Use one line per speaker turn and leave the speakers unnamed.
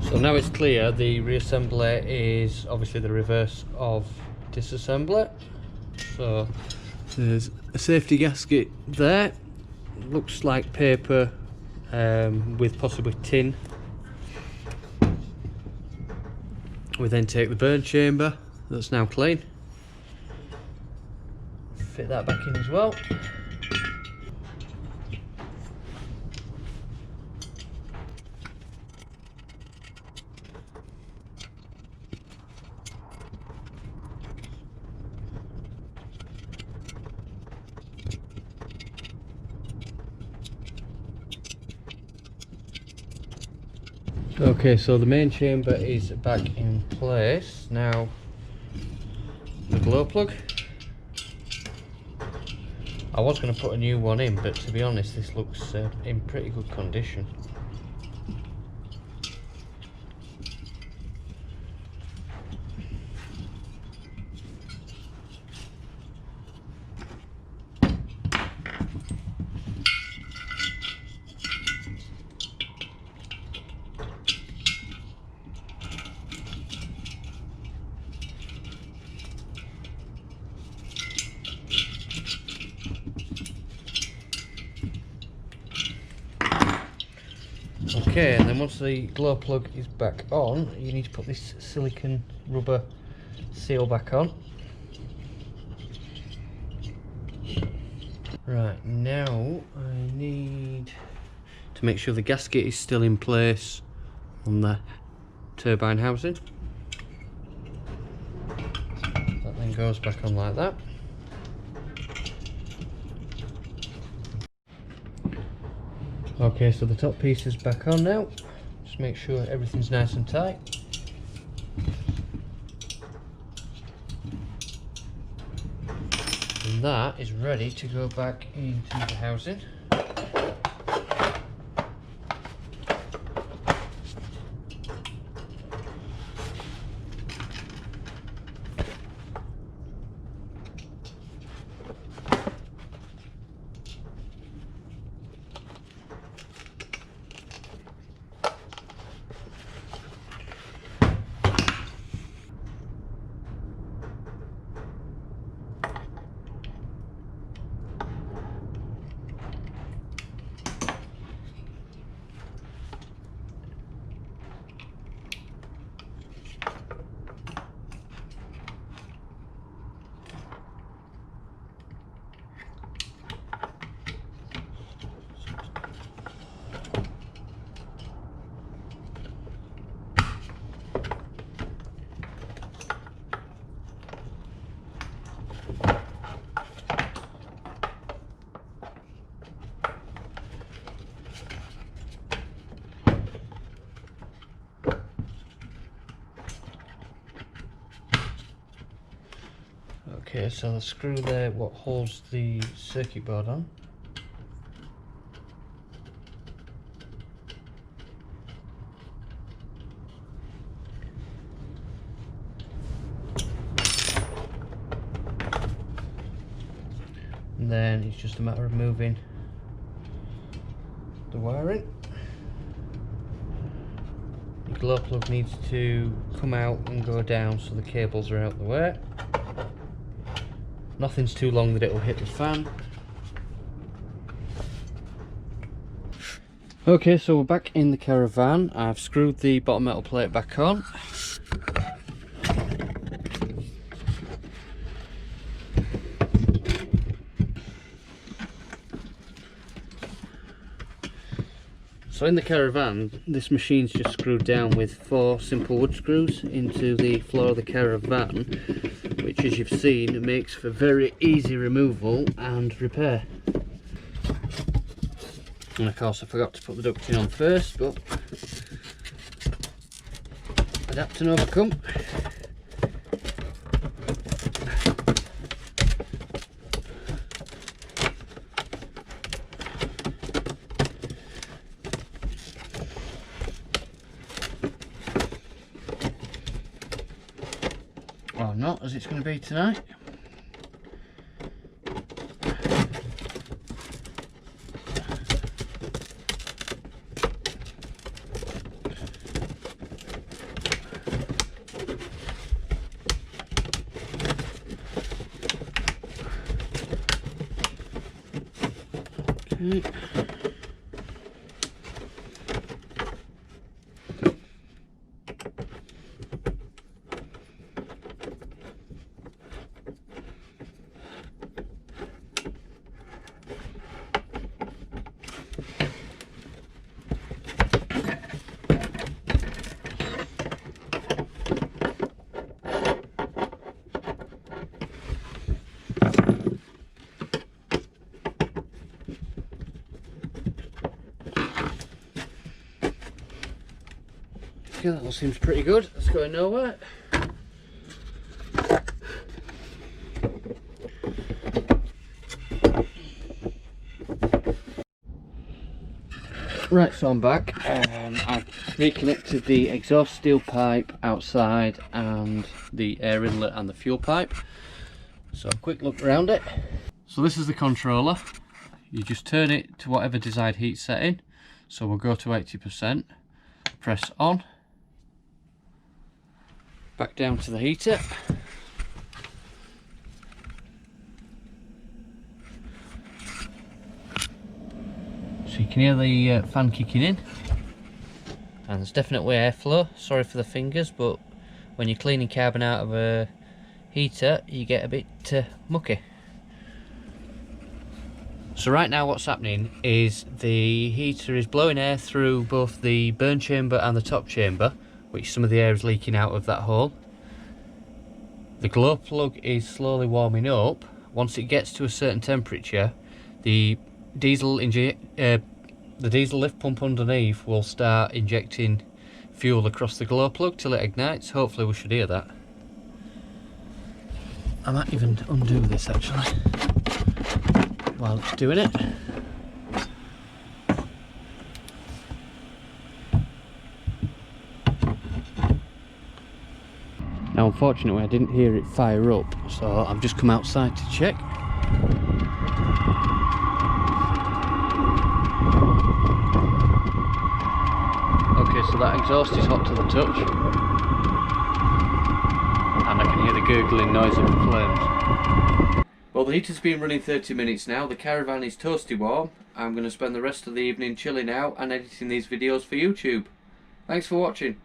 So now it's clear the reassembly is obviously the reverse of disassembly. So there's a safety gasket there, looks like paper with possibly tin. We then take the burn chamber that's now clean, fit that back in as well. Okay, so the main chamber is back in place. Now the glow plug. I was going to put a new one in, but to be honest this looks in pretty good condition. Okay, and then once the glow plug is back on, you need to put this silicone rubber seal back on. Right, now I need to make sure the gasket is still in place on the turbine housing. That then goes back on like that. Okay, so the top piece is back on now. Just make sure everything's nice and tight. And that is ready to go back into the housing. Okay, so the screw there, what holds the circuit board on. And then it's just a matter of moving the wiring. The glow plug needs to come out and go down so the cables are out the way. Nothing's too long that it'll hit the fan. Okay, so we're back in the caravan. I've screwed the bottom metal plate back on. So in the caravan, this machine's just screwed down with 4 simple wood screws into the floor of the caravan, which, as you've seen, makes for very easy removal and repair. And of course I forgot to put the ducting on first, but adapt and overcome. Well, not as it's going to be tonight. Right. Okay, that all seems pretty good. It's going nowhere. Right, so I'm back. I've reconnected the exhaust steel pipe outside and the air inlet and the fuel pipe. So a quick look around it. So this is the controller. You just turn it to whatever desired heat setting. So we'll go to 80%. Press on. Back down to the heater. So you can hear the fan kicking in. And there's definitely airflow. Sorry for the fingers, but when you're cleaning carbon out of a heater, you get a bit mucky. So right now what's happening is the heater is blowing air through both the burn chamber and the top chamber, which some of the air is leaking out of that hole. The glow plug is slowly warming up. Once it gets to a certain temperature, the diesel lift pump underneath will start injecting fuel across the glow plug till it ignites. Hopefully we should hear that. I might even undo this actually while it's doing it. Now unfortunately I didn't hear it fire up, so I've just come outside to check. Okay, so that exhaust is hot to the touch, and I can hear the gurgling noise of the flames. Well, the heater's been running 30 minutes now, the caravan is toasty warm. I'm going to spend the rest of the evening chilling out and editing these videos for YouTube. Thanks for watching.